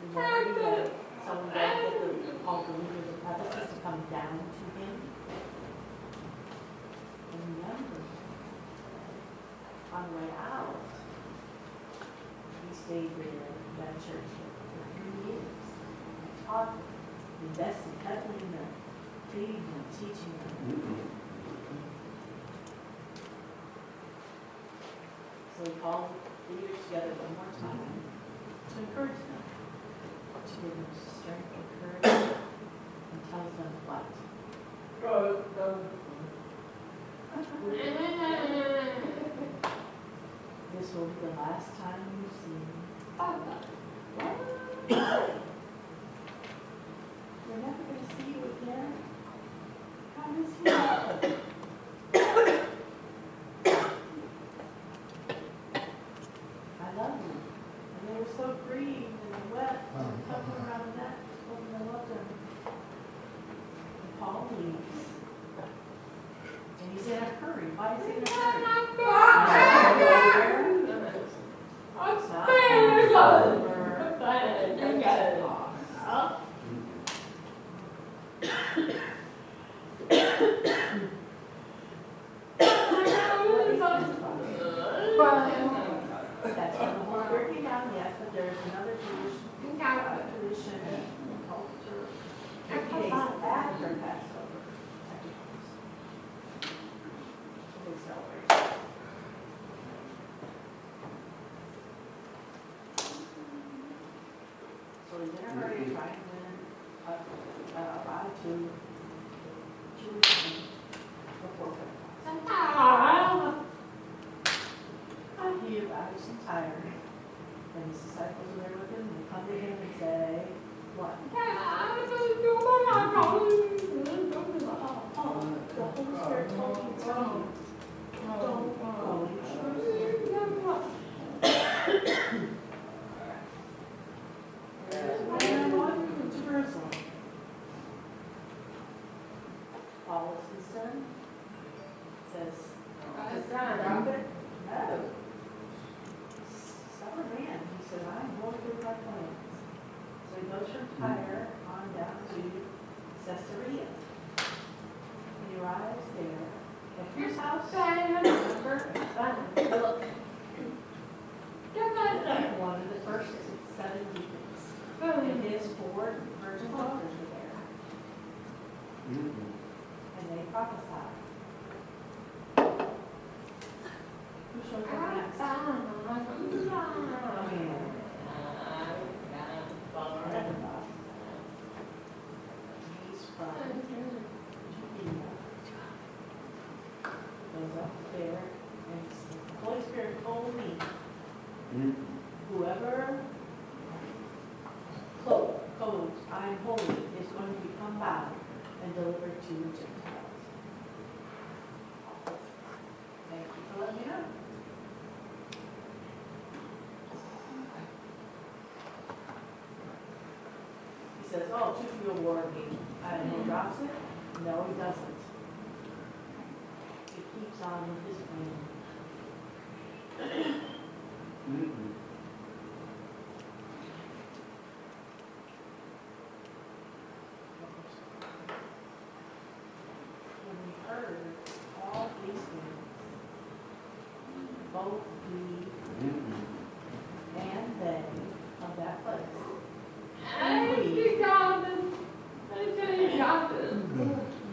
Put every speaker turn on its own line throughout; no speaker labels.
Remember, someone got all the leaders of Ephesus to come down to him. And remember, on the way out, he stayed there in that church for 3 years. He taught them, invested heavily in them, feeding them, teaching them. So he called the leaders together one more time to encourage them, to give them strength and courage, and tells them what? This will be the last time you see me. We're never going to see you again. How does he know? I love you. And they were so grieved and wept and covered them around the neck, told them they loved him. And Paul leaves. And he's in a hurry. Why is he in a hurry? That's when the Holy Spirit came down, yes, but there's another tradition and culture. 50 days after Passover. They celebrate. So he's in a hurry, trying to win a ride to Jerusalem before Pentecost. He arrives and tired, and his disciples are there with him, and they come to him and say, what? Oh, the Holy Spirit told me to tell you, don't go to Jerusalem. There's a man going to Jerusalem. Paul is his son. Says, no. Stubborn man. He said, I'm going through my plans. So he goes from Tyre on down to Caesarea. He arrives there. At whose house? Remember? One of the first 7 deacons. And his 4 virgin daughters were there. And they prophesied. Who showed them next? He's from Judea. Goes up there and says, the Holy Spirit told me, whoever codes I am holy is going to become bound and delivered to the Gentiles. Thank you for letting me know. He says, oh, 2 will warn me. And he drops it? No, he doesn't. He keeps on with his plan. When we heard all these things, both we and they of that place,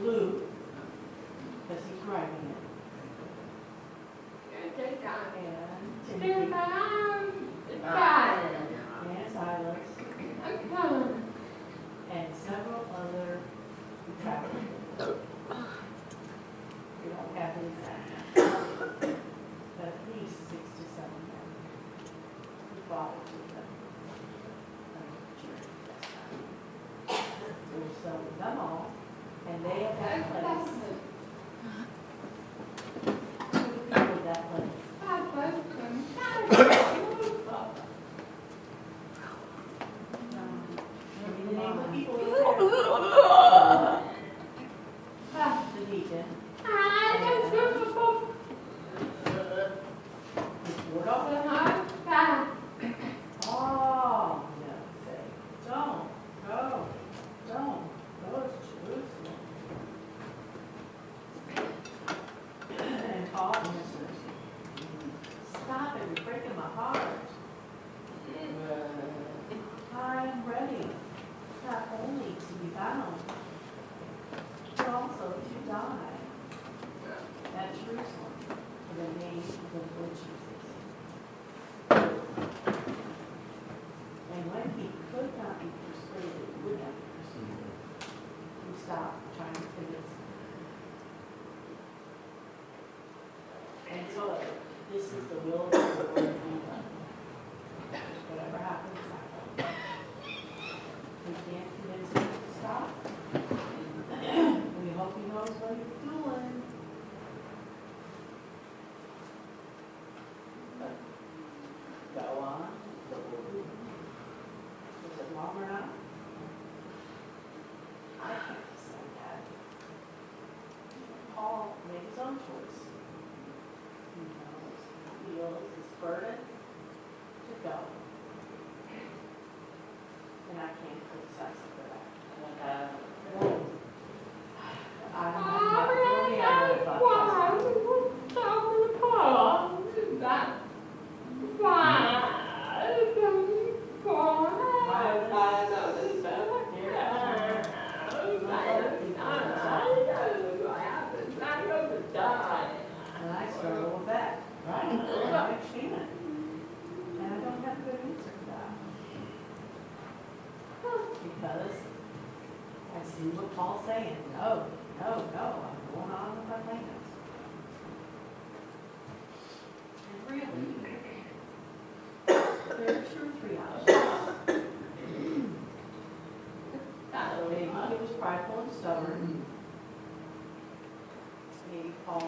Luke, because he's writing it, and Timothy, and Silas, and several other travelers. We don't have the exact number, but at least 6 to 7 men who followed with them. So with them all, and they of that place, who the people of that place. The name of the people who were there. The deacon. His ward officer. Oh, no, say. he could not be persuaded, would not be persuaded, we stopped trying to convince him. And so, this is the will of the Lord to be done. Whatever happens, happens. We can't convince him to stop. We hope he knows what he's doing. But go on. Is it wrong or not? I can't decide that. Paul made his own choice. He knows, he feels his burden to go. And I can't criticize him for that. I don't know. Maybe I would have thought and I struggle with that. Right. I understand it. And I don't have a good answer for that. Because I see what Paul's saying. No, I'm going on with my plans. And really, there are 2 or 3 options. Maybe he was prideful and stubborn. Maybe Paul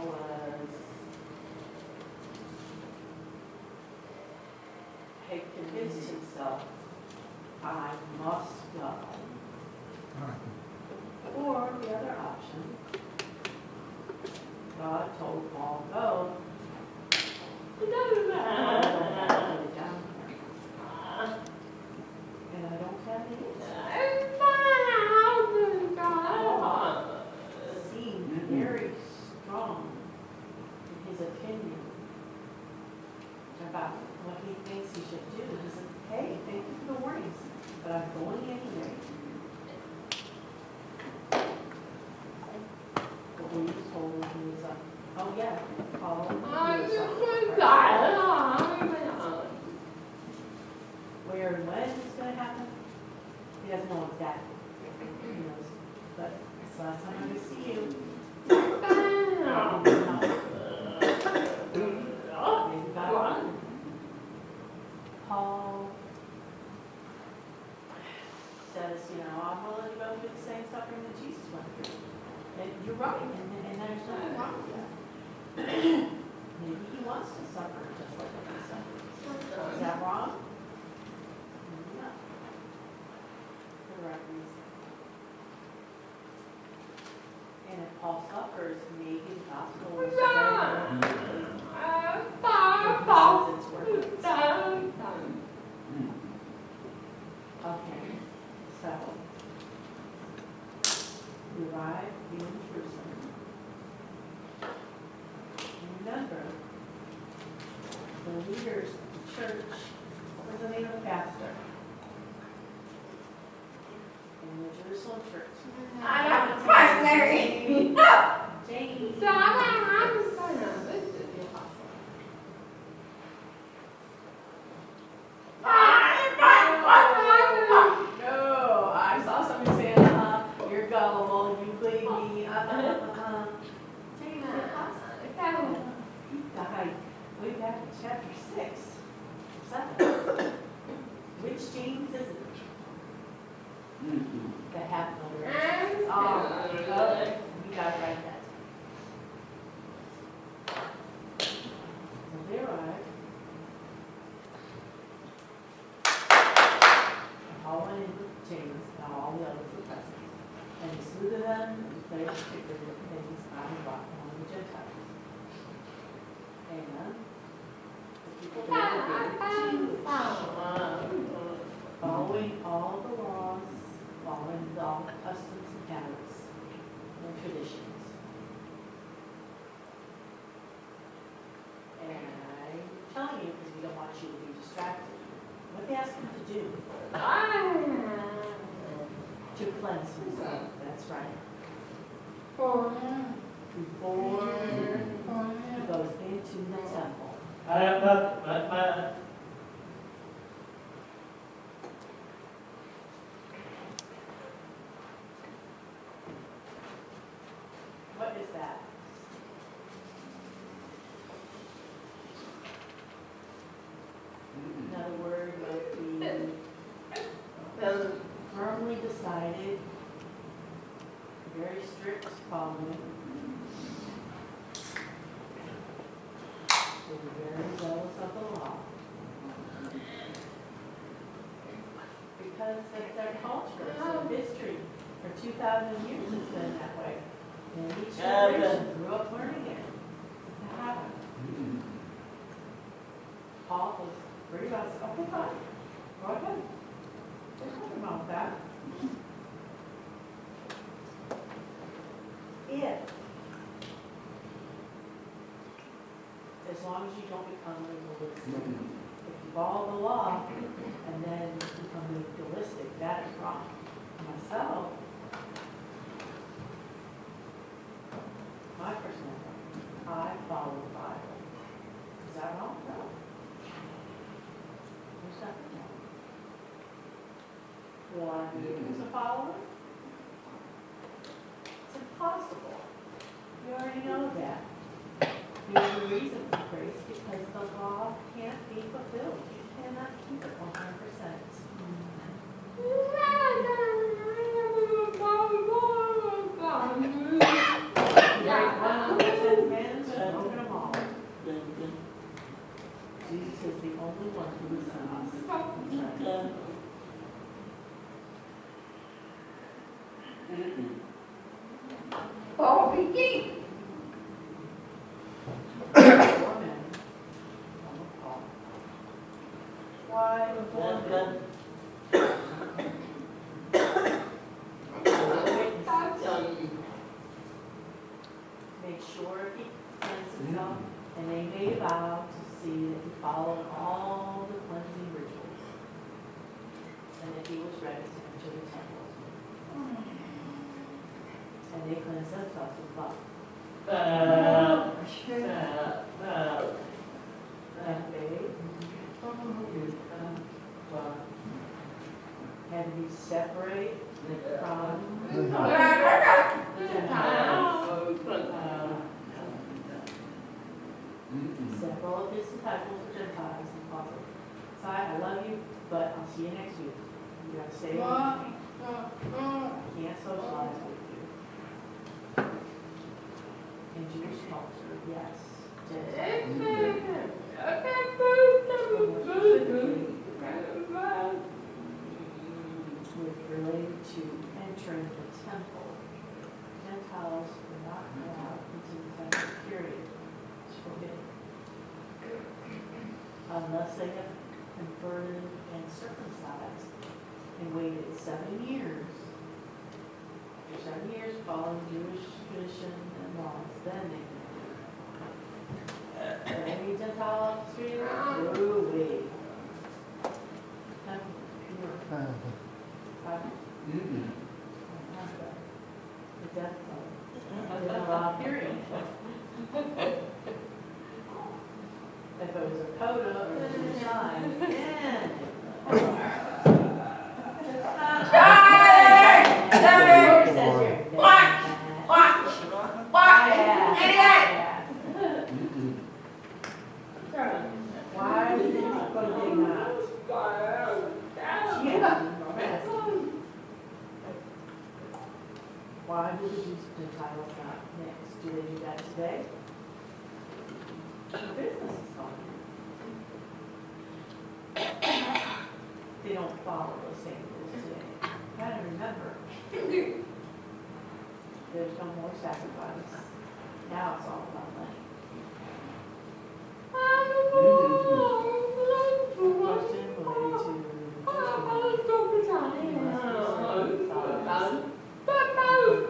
had convinced himself, I must go. Or the other option, God told Paul, go. And I don't have the answer. Paul seemed very strong in his opinion about what he thinks he should do. He said, hey, thank you for the warnings, but I'm going anyway. But we were told he was oh yeah, Paul. Where and when it's going to happen, he doesn't know exactly. He knows, but it's the last time I'm going to see you. Maybe God won. Paul says, I'm willing to go through the same suffering that Jesus went through. And you're right, and there's nothing wrong with that. Maybe he wants to suffer just like he suffered. Is that wrong? Maybe not. For the right reason. And if Paul suffers, maybe the gospel will spread. It's worth it. Okay, so we arrive in Jerusalem. Remember, the leaders of the church, what was the name of the pastor? In the Jerusalem church.
I have a primary.
James.
So I'm this is the apostle.
No, I saw somebody saying, you're gullible, you believe me, James the apostle. He died way back in chapter 6, 7. Which James is it? The half brother. Oh, okay. You gotta write that. So they arrived. Paul went in with James and all the others were present. And he saluted them and played the figure of things God had brought among the Gentiles. Amen. The people there were Jewish, following all the laws, following all the customs and habits and traditions. And I'm telling you because we don't want you to be distracted. What they asked him to do? To cleanse himself. That's right. Before he goes into the temple. that? Another word might be firmly decided, very strict following. They were very zealous of the law. Because that's their culture, it's their history. For 2,000 years it's been that way. And each generation grew up learning it. It's a habit. Paul was pretty much, okay, fine, go ahead. There's nothing wrong with that. As long as you don't become legalistic. If you follow the law and then become legalistic, that is wrong. Myself, my personal opinion, I follow the Bible. Is that wrong? No. There's nothing wrong. Will I be able to follow it? It's impossible. You already know that. There's a reason for grace, because the law can't be fulfilled. You cannot keep it 100%. Right, one of the 10 commandments, broken them all. Jesus is the only one who is us.
Oh, Vicky.
Why make sure he cleanses himself, and they made a vow to see that he followed all the cleansing rituals, and that he was ready to enter the temple. And they cleansed themselves with love. And they had to be separate from the Gentiles. Several of his disciples were Gentiles and Apostle. Si, I love you, but I'll see you next week. You gotta stay with me. I can't socialize with you. In Jewish culture, yes. With related to entering the temple. Gentiles were not allowed into the temple, period. It's forbidden. Unless they have converted and circumcised and waited 7 years. After 7 years following Jewish tradition and laws, then they can enter. Any Gentile off the street? No way. Temple, pure. The death code. Didn't allow period. If it was a coda or a sign, then. Why did they not go to big knots? Why do the Gentiles not mix? Do they do that today? The business is going. They don't follow the same rules today. You gotta remember, there's no more sacrifice. Now it's all about money. Question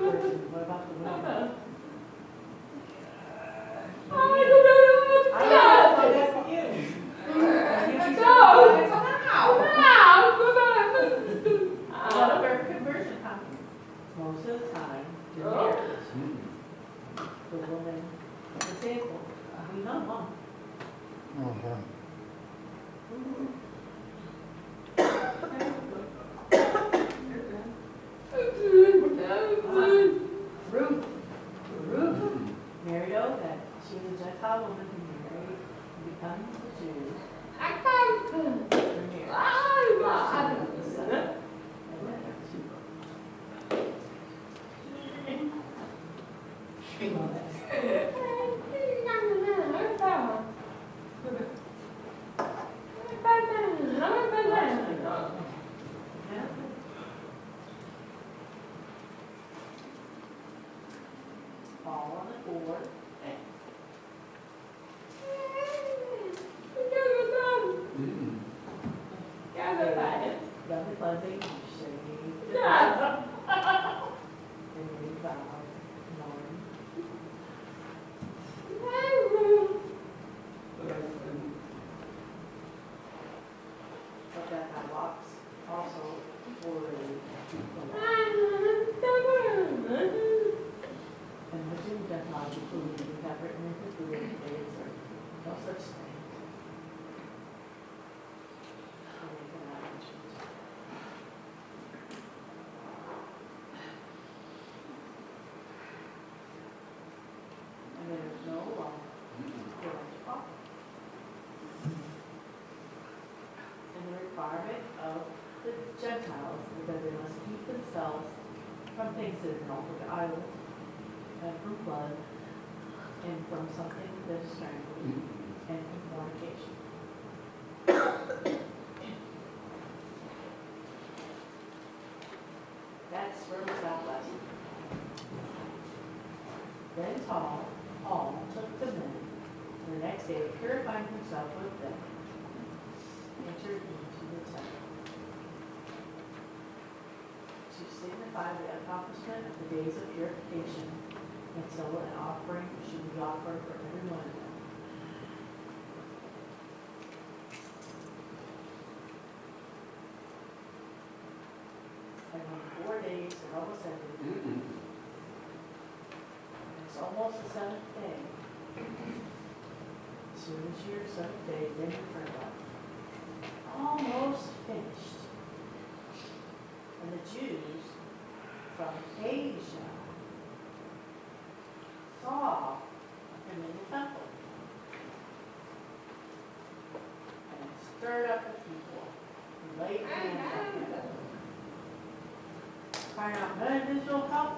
related to what about the women? Conversion happens most of the time in marriage. The woman, the same 4. Lovely cleansing, shade. And we vow, 9. But that my locks also for and the Jew does not include, we have written in his rule days or no such thing. And they cannot mention it. And there is no law for a prophet. And the requirement of the Gentiles is that they must keep themselves from things that are offered to idols, and from blood, and from something that is strangled, and from fornication. That's where we stopped last week. Then Paul took the men, and the next day, purifying himself with them, entered into the temple to signify the accomplishment of the days of purification, and so an offering should be offered for every one of them. And when 4 days are almost ended, it's almost the 7th day. As soon as your 7th day, then you turn up. Almost finished. And the Jews from Asia saw him in the temple and stirred up the people and laid hands on them, crying out, "Men of Israel, come!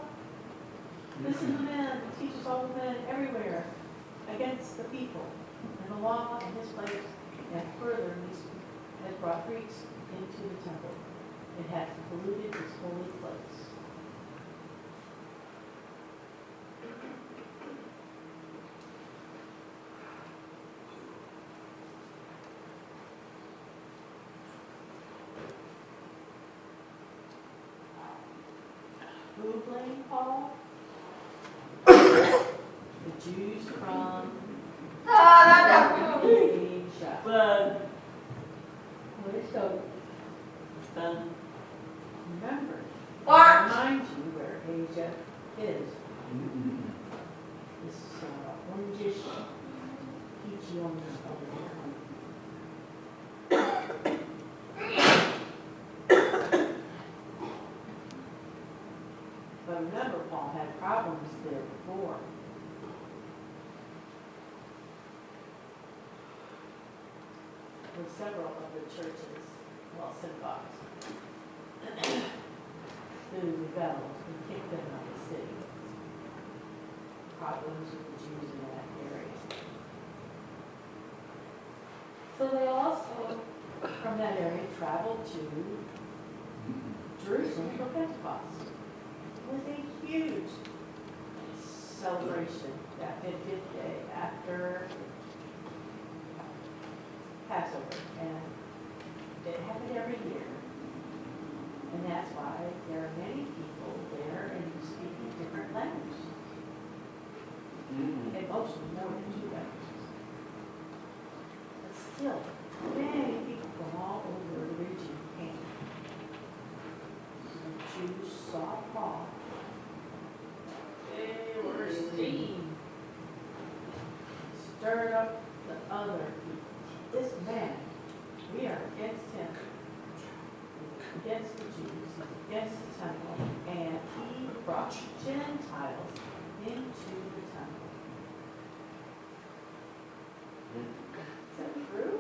This is the man who teaches all the men everywhere against the people and the law in his place, and further has brought Greeks into the temple. It hath polluted his holy place." Who blamed Paul? The Jews from Asia. Remember, I remind you where Asia is. This is orangish, peachy orange over here. But remember, Paul had problems there before. With several of the churches, well, synagogues, who rebelled and kicked them out of the city. Problems with the Jews in that area. So they also, from that area, traveled to Jerusalem for Pentecost. It was a huge celebration that 50th day after Passover, and it happened every year. And that's why there are many people there and speaking different languages. And most more than 2 languages. But still, many people from all over the region came. And the Jews saw Paul. They were steamed. Stirred up the other people. This man, we are against him. He's against the Jews, he's against the temple, and he brought Gentiles into the temple. Is that true?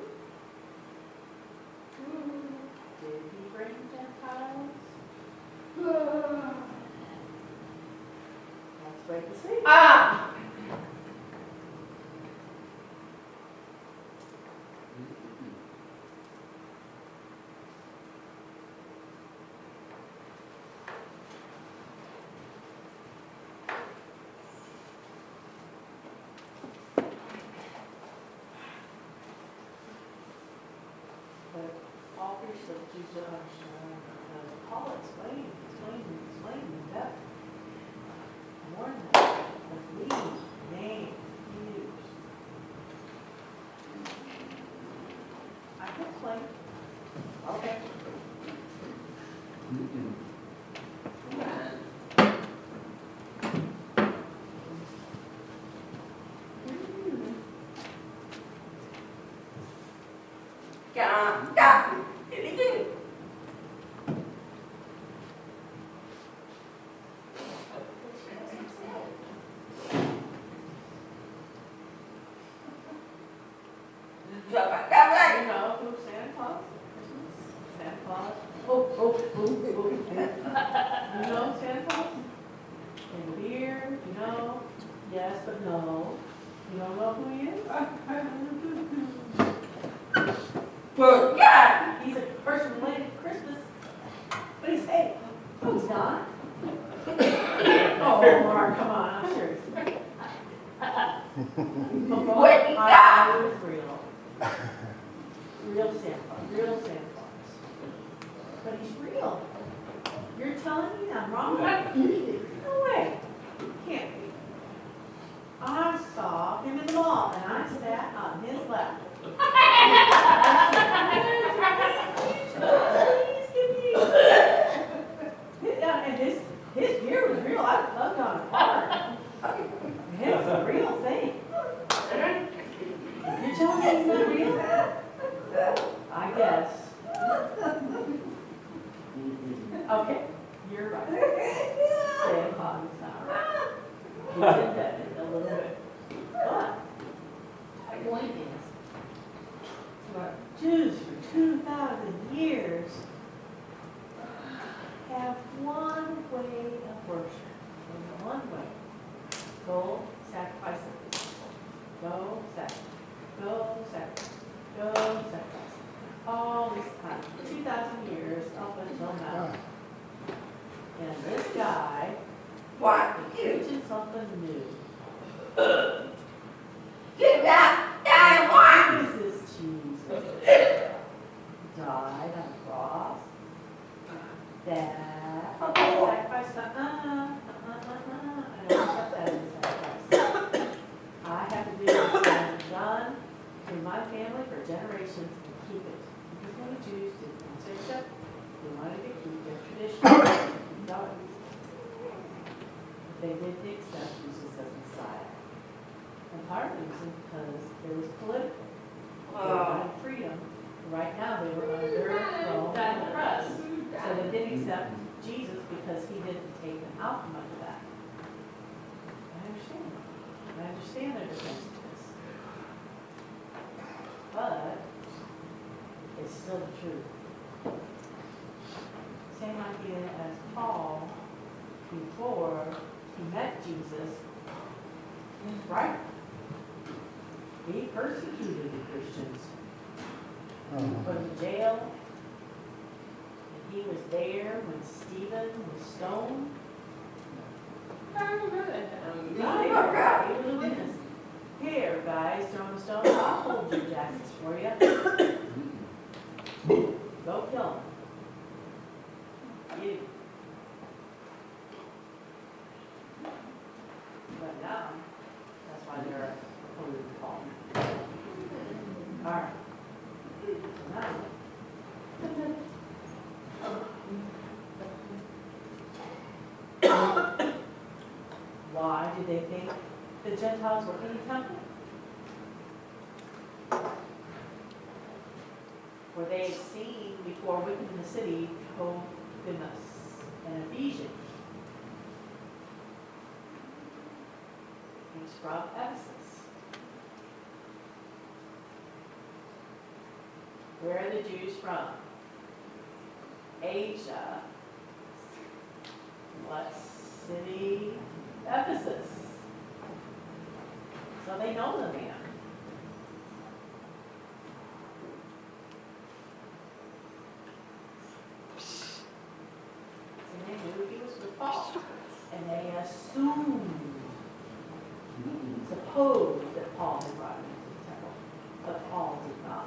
Did he bring Gentiles? Let's wait to see. Paul explained in depth. More than that, the lead name used. I can explain. Okay. You know who Santa Claus is? Santa Claus. You know Santa Claus? In the beard, you know? Yes, but no. You don't know who he is? He's a person related to Christmas. But he's, hey, no, he's not. Oh, Mark, come on, I'm serious. I was real. Real Santa Claus. But he's real. You're telling me I'm wrong? No way. Can't be. I saw him in the mall and I sat on his lap. Please give me. And his beard was real. I plugged on it hard. It's a real thing. You're telling me it's not real? I guess. Okay, you're right. Santa Claus is not right. He's indebted a little bit. But Jews for 2,000 years have one way of worship. Only one way. Go sacrifice it. Go sacrifice. Go sacrifice. Go sacrifice. All this time. 2,000 years up until now. And this guy is preaching something new. Jesus, Jesus. Died on the cross. That sacrifice. I don't accept that as a sacrifice. I have to do what I've done in my family for generations and keep it. Because when the Jews didn't want to accept it, they wanted to keep their tradition. They didn't accept Jesus as Messiah. And part of the reason because it was political. They wanted freedom. Right now they were under Rome and oppressed. So they didn't accept Jesus because he didn't take them out from under that. I understand their defense to this. But it's still the truth. Same idea as Paul before he met Jesus, right? He persecuted the Christians. He put them in jail. And he was there when Stephen was stoned. He was a witness. Here, guys, throwing stones. I'll hold your jackets for you. Go kill him. But now, that's why they're holy Paul. All right. Now, why did they think the Gentiles were in the temple? Were they seen before wicked in the city, Trophimus and Ephesians? He's from Ephesus. Where are the Jews from? Asia. What city? Ephesus. So they know the man. So they knew he was with Paul. And they assumed, supposed that Paul had brought him into the temple. But Paul did not.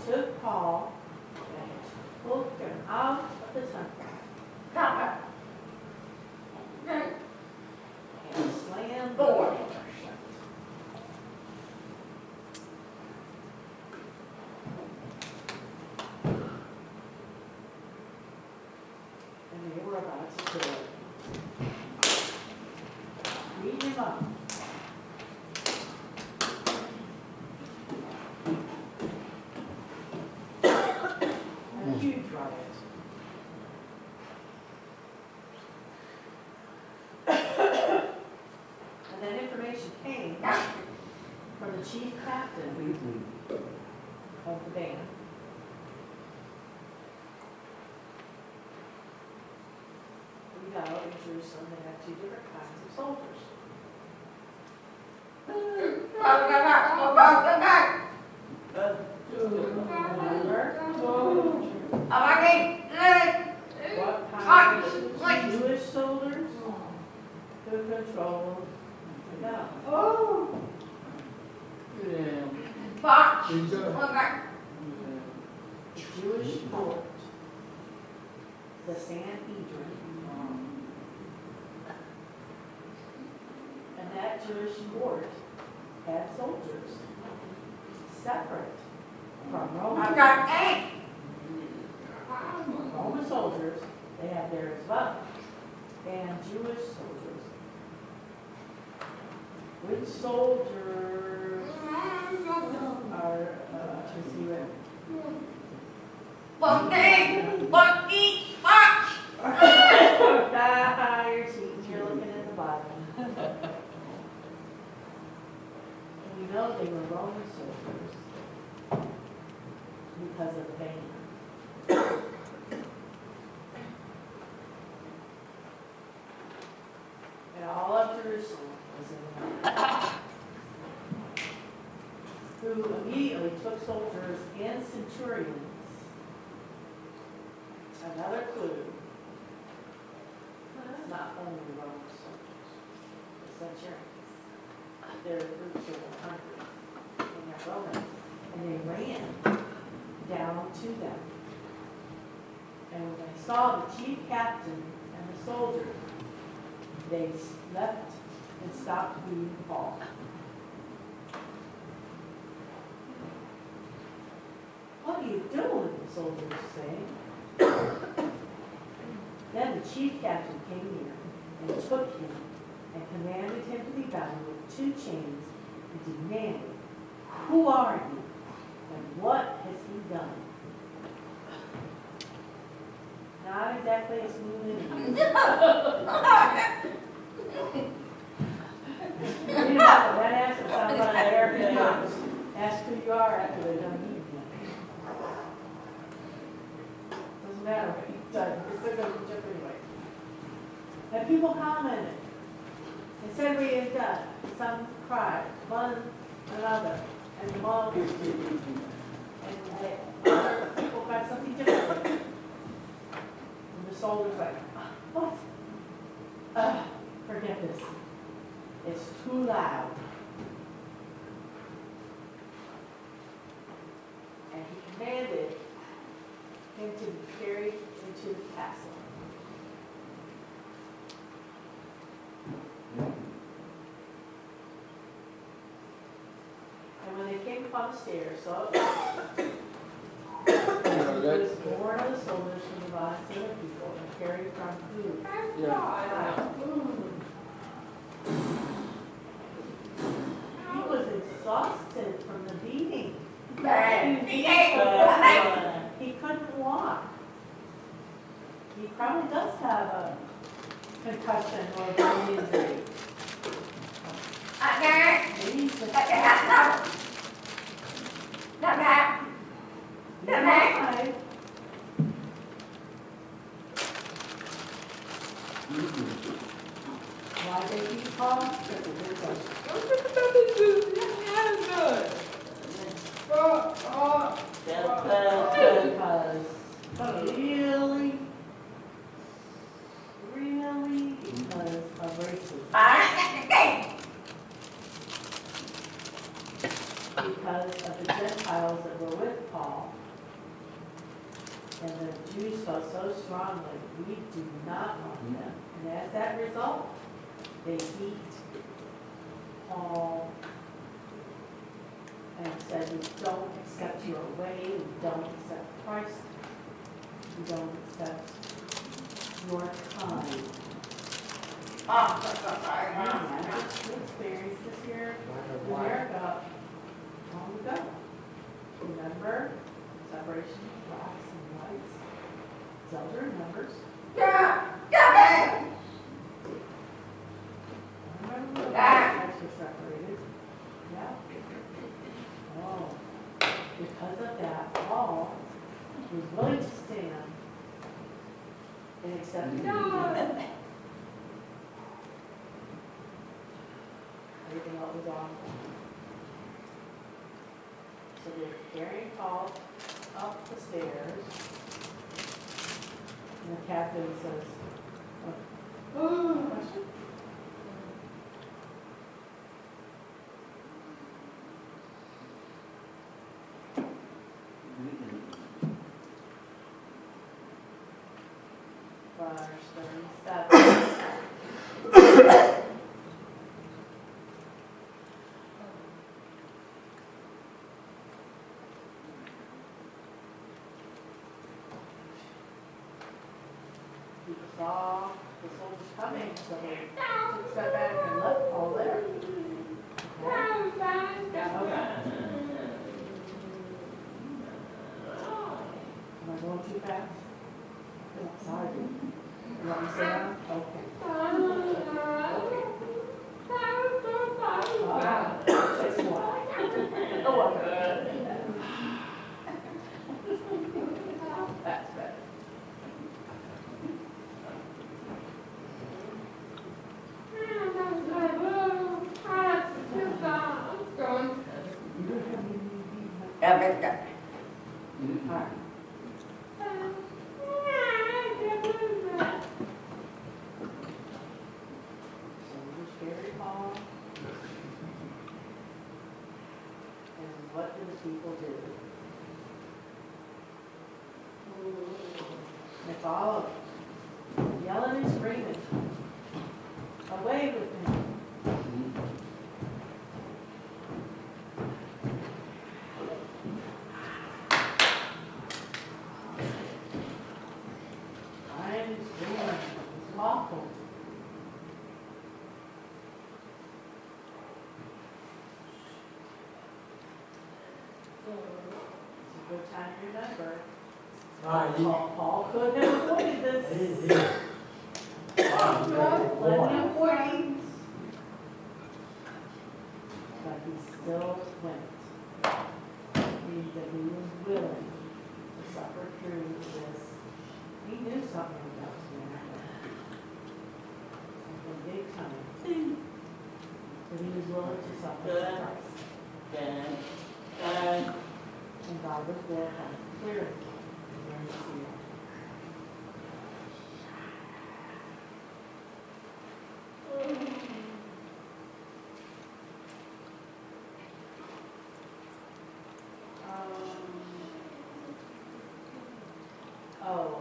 took Paul and took him out of the temple and slammed the door shut. And they were about to kill him. Beat him up. A huge riot. And then information came from the chief captain of the band. You know, in Jerusalem, they have two different kinds of soldiers. What kind of Jewish soldiers who control the gun? The Jewish court, the Sanhedrin. And that Jewish court had soldiers separate from Roman. Roman soldiers, they have theirs as well, and Jewish soldiers. Which soldiers are, to see it? You're cheating, you're looking at the bottom. And we know they were Roman soldiers because of the band. And all of Jerusalem was in that. Who immediately took soldiers and centurions. Another clue. It's not only Roman soldiers, the centurions. They're groups of 100. And they're Romans. And they ran down to them. And when they saw the chief captain and the soldiers, they left and stopped beating Paul. What are you doing? The soldiers say. Then the chief captain came near and took him and commanded him to be bound with 2 chains and demanded, "Who are you and what has he done?" Not exactly a smooth interview. You know, that answer sounds like an American notes. Ask who you are after they're done eating you. Doesn't matter what you've done, you're still going to jump anyway. And people commented and said we had done. Some cried, one another, and moaned. And other people cried something different. And the soldiers like, what? Forget this. It's too loud. And he commanded him to be carried into the castle. And when they came upon the stairs, so he was born of the soldiers from the bodies of the people and carried from who? He was exhausted from the beating. He couldn't walk. He probably does have a concussion or a brain injury. Maybe he's just alive. Why did he call? That's a good question. Really, because of racism. because of the Gentiles that were with Paul. And the Jews felt so strongly, we do not want them. And as that result, they beat Paul and said, we don't accept your way, we don't accept Christ, we don't accept your kind. I experienced this here in America long ago. Remember, separation of blacks and whites. Zelda remembers. I remember when the blacks were separated. Yeah. Oh, because of that, Paul was willing to stand and accept everything else was awful. So they're carrying Paul up the stairs, and the captain says, "Oh, question?" Verse 37. People saw the soldiers coming, so they took a step back and left Paul there. Okay. Am I going too fast? I'm sorry. You want me to sit down? Okay. Just one. Oh, okay. That's better. All right. So we just carry Paul. And what do the people do? They follow, yelling and screaming. Away with him. Crying and screaming. It's awful. It's a good time to remember. Paul couldn't have avoided this. Plenty of warnings. But he still went. Means that he was willing to suffer through this. He knew something about Samaritan. Something big coming. But he was willing to suffer for Christ. And God was there to clear him.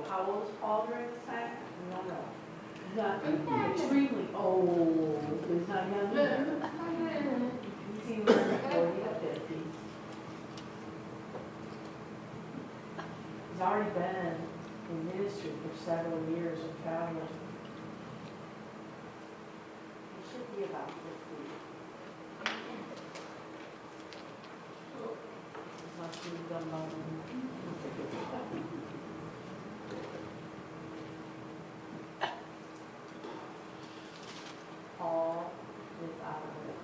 How old was Paul during this time? We don't know. He's not extremely old. He's not young either. He's either 40 or 50. He's already been in ministry for several years of traveling. He should be about 50. Must be done long. Paul is out of it.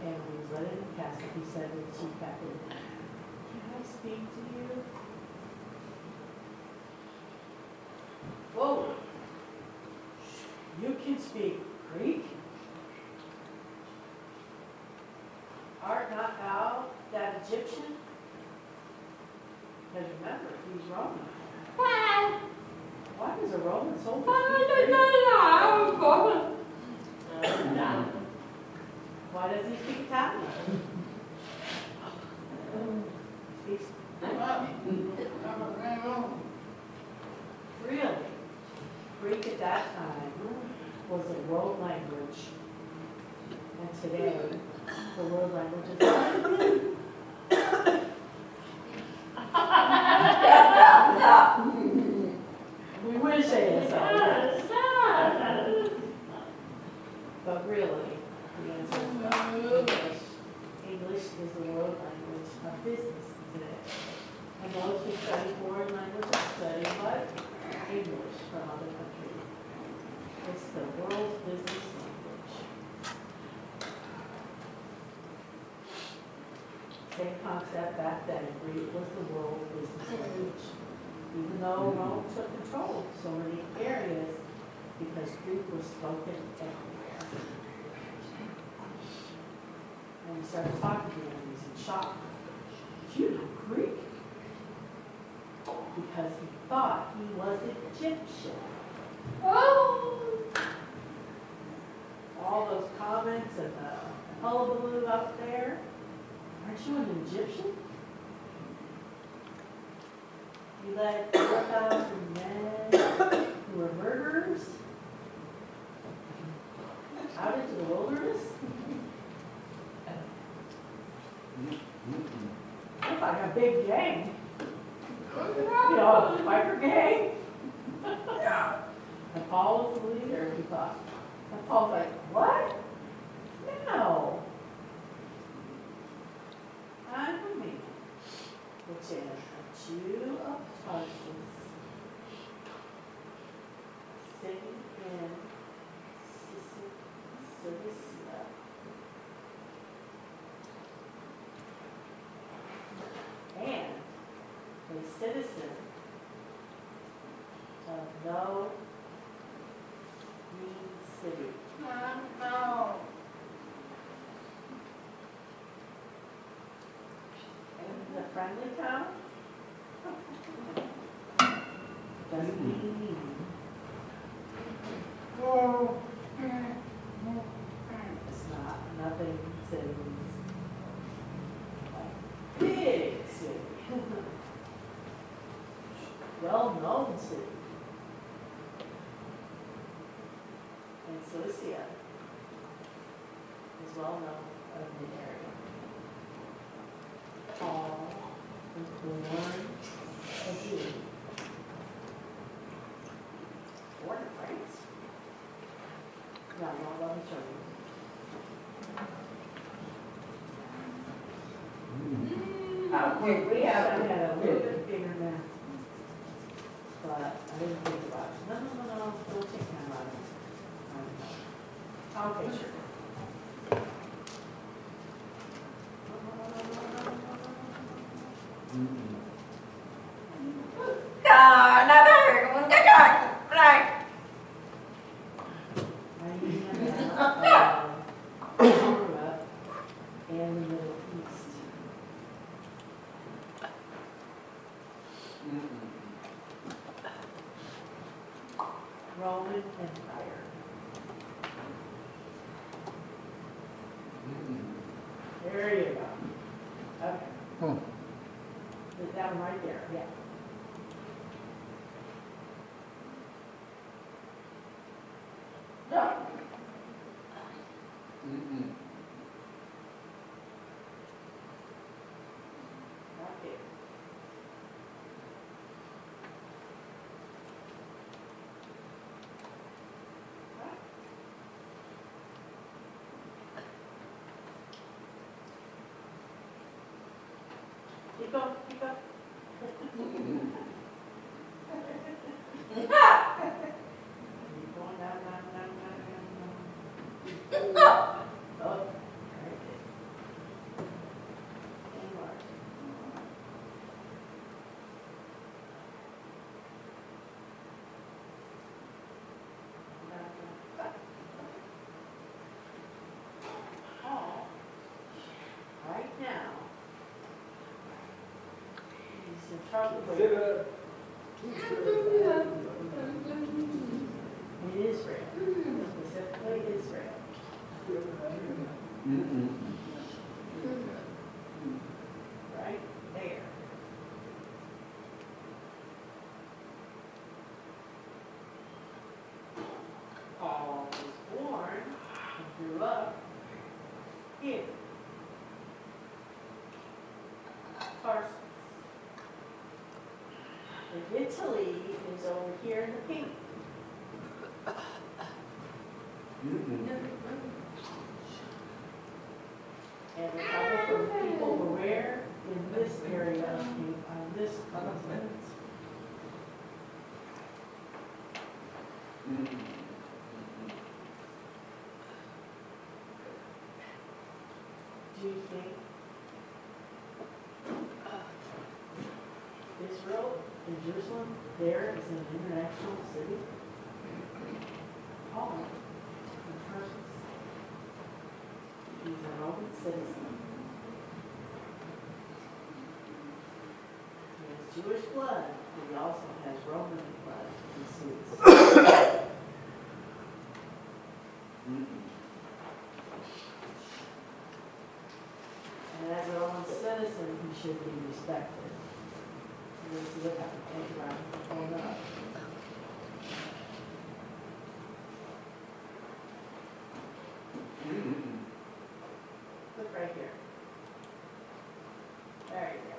And when he was led in the casket, he said to the chief captain, "Can I speak to you?" Whoa! You can speak Greek? Art not thou that Egyptian? Because remember, he's Roman. Why does a Roman soldier speak Greek? Really, Greek at that time was a world language. And today, the world language is Latin. We wish they had solved it. But really, the answer is no. English is the world language of business today. And those who study foreign languages study what? English from other countries. It's the world's business language. Same concept back then. Greek was the world's business language. Even though Rome took control of so many areas, because Greek was spoken everywhere. And he started talking to him, he's in shock. You know Greek? Because he thought he was Egyptian.
Oh.
All those comments and the hullabaloo up there. Aren't you an Egyptian? You led 4,000 men who were murderers out into the wilderness? Looks like a big gang. You know, a biker gang. And Paul was the leader, he thought. And Paul's like, what? No. I'm a man, which is a Jew of Tarsus, sitting in Cilicia. And a citizen of no mean city.
No.
The friendly town? Doesn't mean mean. It's not, nothing city means like big city. Well-known city. And Cilicia is well known in the area. Paul was born a Jew. Born in France? No, let me show you.
How quick we
I
have.
had a little bit bigger now. But I didn't think about it. No, don't take time out of it. Okay, sure.
Another one. Right.
Europe and the Middle East. Roman Empire. There you go. Okay. Put that one right there, yeah. No. Okay. Keep going, keep going. Keep going down. Oh, right there. And more. Paul, right now, he's in trouble with in Israel, specifically Israel. Right there. Paul was born and grew up here. Tarsus. And Italy is over here in the pink. And the couple of people were where? In this area, on this continent. Do you think Israel and Jerusalem there is an international city? Paul, in Tarsus. He's a Roman citizen. He has Jewish blood, but he also has Roman blood. He sees. And as a Roman citizen, he should be respected. And this is what happened. Thank you, Ryan, for pulling that up. Look right here. There you go.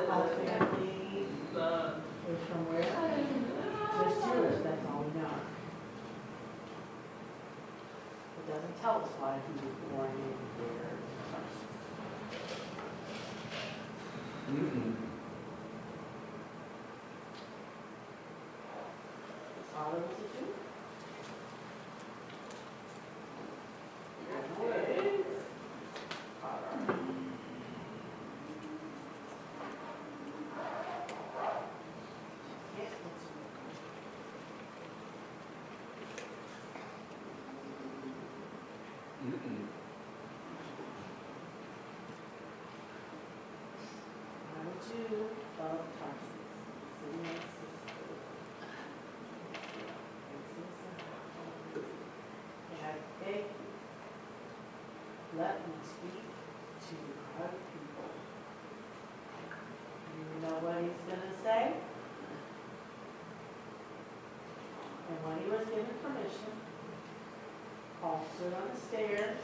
Our family is from where? Just Jewish, that's all we know. It doesn't tell us why he was born in there. His father was a Jew. I'm a Jew of Tarsus, city of Sicily. And I beg you, let me speak to the crowd of people. You know what he's going to say? And when he was given permission, Paul stood on the stairs.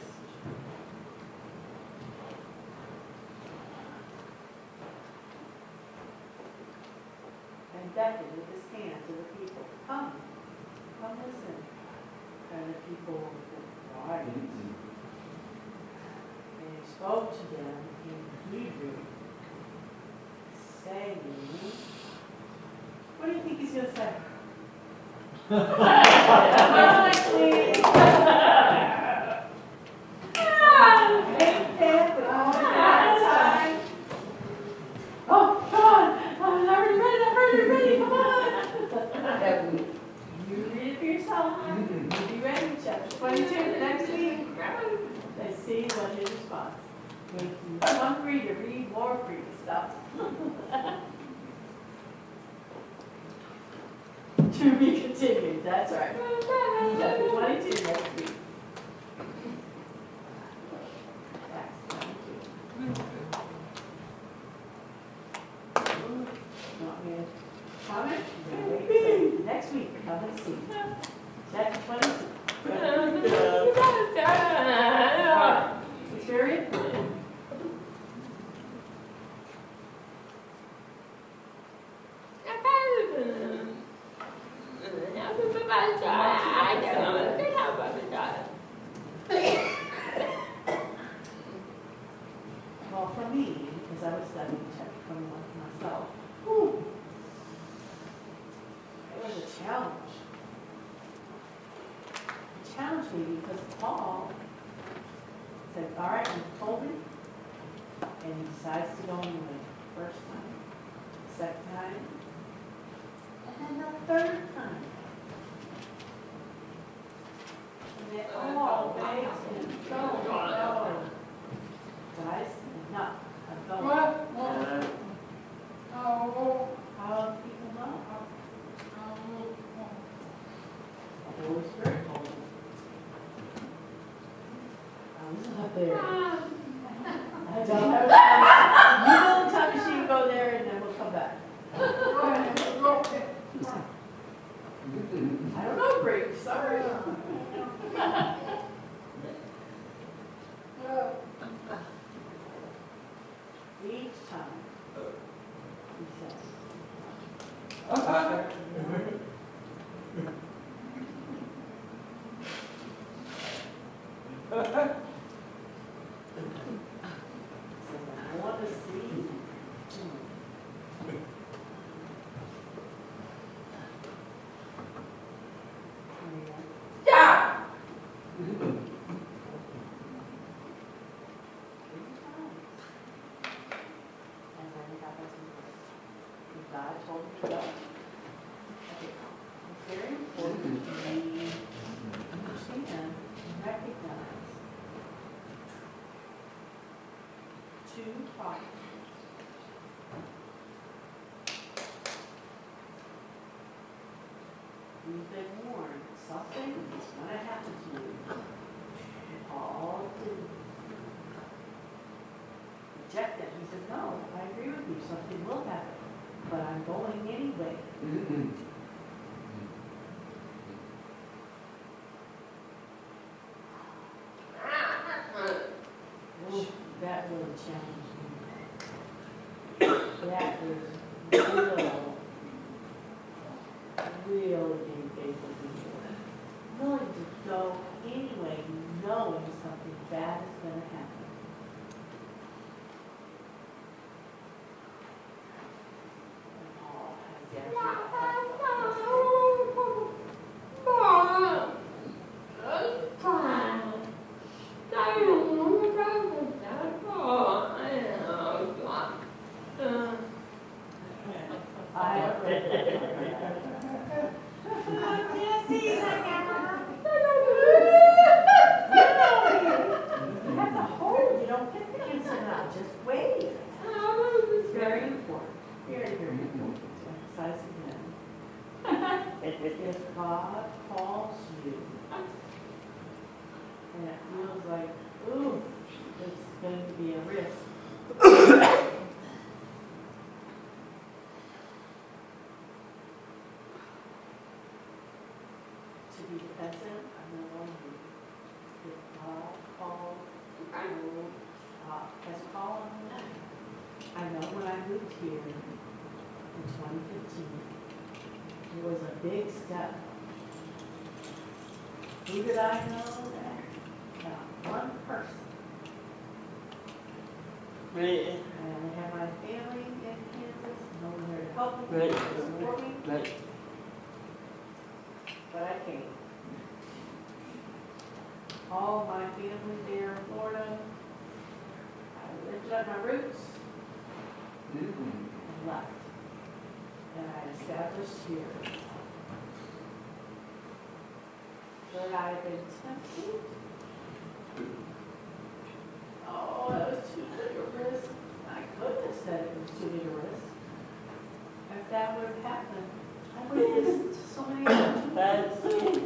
And beckoned with his hand to the people. Come listen. And the people were quiet. And he spoke to them in Hebrew, saying, what do you think he's going to say? Oh, come on! I'm already ready, come on! You read it for yourself. You'll be ready, chapter 22, next week. Let's see what his response. Make you hungry to read more free stuff. To be continued, that's right. Chapter 22 next week. Acts 22. Want me to comment? Wait, next week, come and see. Chapter 22. It's very important. Well, for me, because I was studying chapter 21 myself, it was a challenge. It challenged me because Paul said, all right, you told me, and he decides to go anyway. First time, second time, and then the third time. And they all begged him, go, I don't know Greek, sorry. Each time, he says. I want to see.
Yeah.
And then we got this. God told me to go. Okay. It's very important to me understand and recognize two processes. We've been warned something is going to happen to you. And Paul didn't reject it. He said, no, I agree with you, something will happen, but I'm going anyway. Ooh, that really challenged me. That was really being faithful to me. Willing to go anyway, knowing something bad is going to happen. And Paul has you have to hold, you don't get the answer now, just wait. It's very important, very, very important to emphasize again. If God calls you, and it feels like, ooh, it's going to be a risk. To be defensive, I'm not going to. If God calls you, has called on me. I know when I moved here in 2015, it was a big step. Who did I know that? Not one person.
Right.
I only had my family in Kansas, no one there to help me,
Right.
to support me,
Right.
but I came. All my family there in Florida, I lifted up my roots and left. And I established here. But I've been tempted. Oh, that was too big a risk. I could have said it was too big a risk. If that would have happened, I would have missed so many opportunities.
That's it.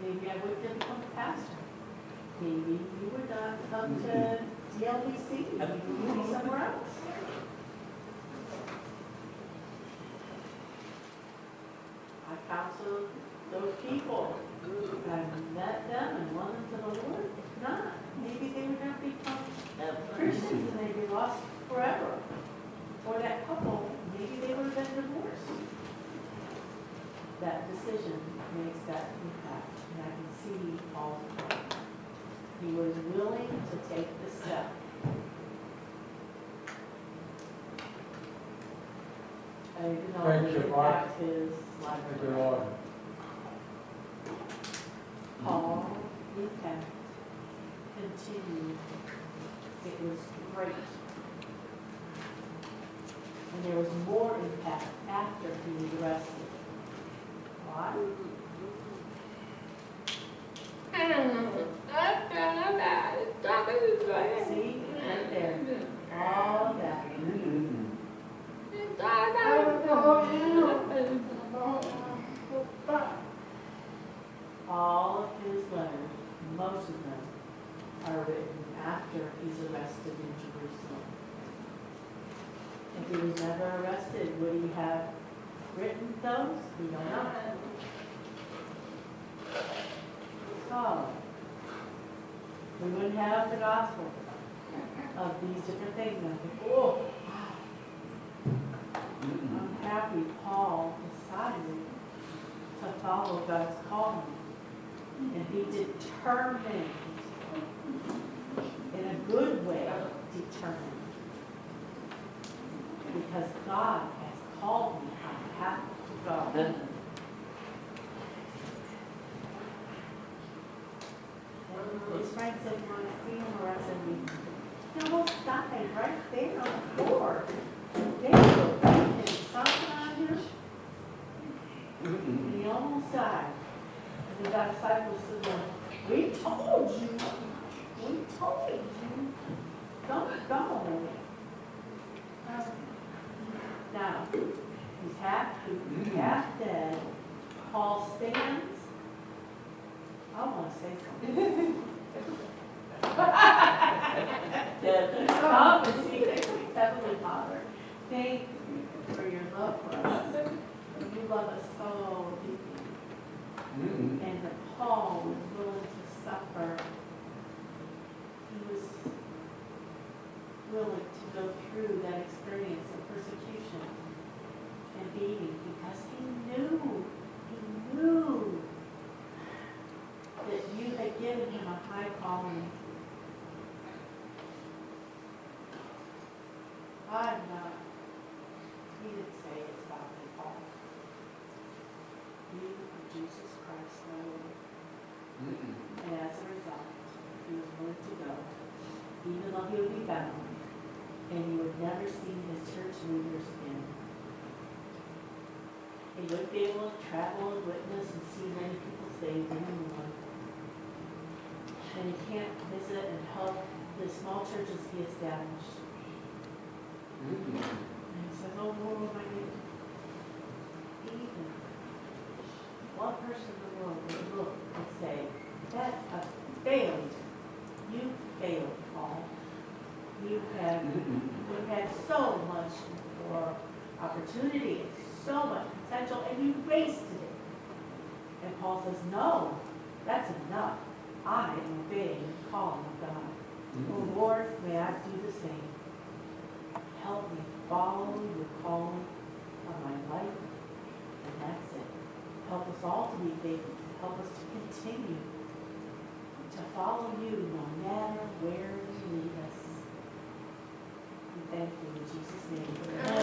Maybe I would have become a pastor. Maybe you would not come to DLBC. Maybe you would be somewhere else. I counseled those people. I met them and won them to the Lord. If not, maybe they would not become Christians and they'd be lost forever. Or that couple, maybe they would have been divorced. That decision makes that impact. And I can see Paul's heart. He was willing to take the step. I didn't know
Thank
it
you,
would
Mark.
impact his life.
Thank you, Lord.
Paul, impact, continued. It was great. And there was more impact after he was arrested. Why? See, right there. All of that. All of his letters, most of them, are written after he's arrested in Jerusalem. If he was never arrested, would he have written those? We don't know. So, we wouldn't have the gospel of these different things. And I think, oh, I'm happy Paul decided to follow God's calling. And he determined, in a good way, determined. Because God has called me, I have to go. His friend said, you want to see him? Or I said, he almost died right there on the floor. They were painting something on him. And he almost died. And the disciples said, we told you. We told you. Don't go. Now, he's half dead. Paul stands. I want to say something. Come and see, Heavenly Father, thank you for your love for us. You love us so deeply. And that Paul was willing to suffer. He was willing to go through that experience of persecution and beating because he knew that you had given him a high calling. I'm not. He didn't say it's about me, Paul. You are Jesus Christ, my Lord. And as a result, he was willing to go, even though he would be bound, and he would never see his church leaders again. He wouldn't be able to travel and witness and see many people saved anymore. And he can't visit and help the small churches he established. And he says, oh Lord, what am I doing? Even one person in the world would look and say, that's a failure. You failed, Paul. You had so much more opportunity and so much potential, and you wasted it. And Paul says, no, that's enough. I am obeying the calling of God. Oh Lord, may I do the same. Help me follow your calling on my life, and that's it. Help us all to be faithful. Help us to continue to follow you no matter where you lead us. We thank you in Jesus' name.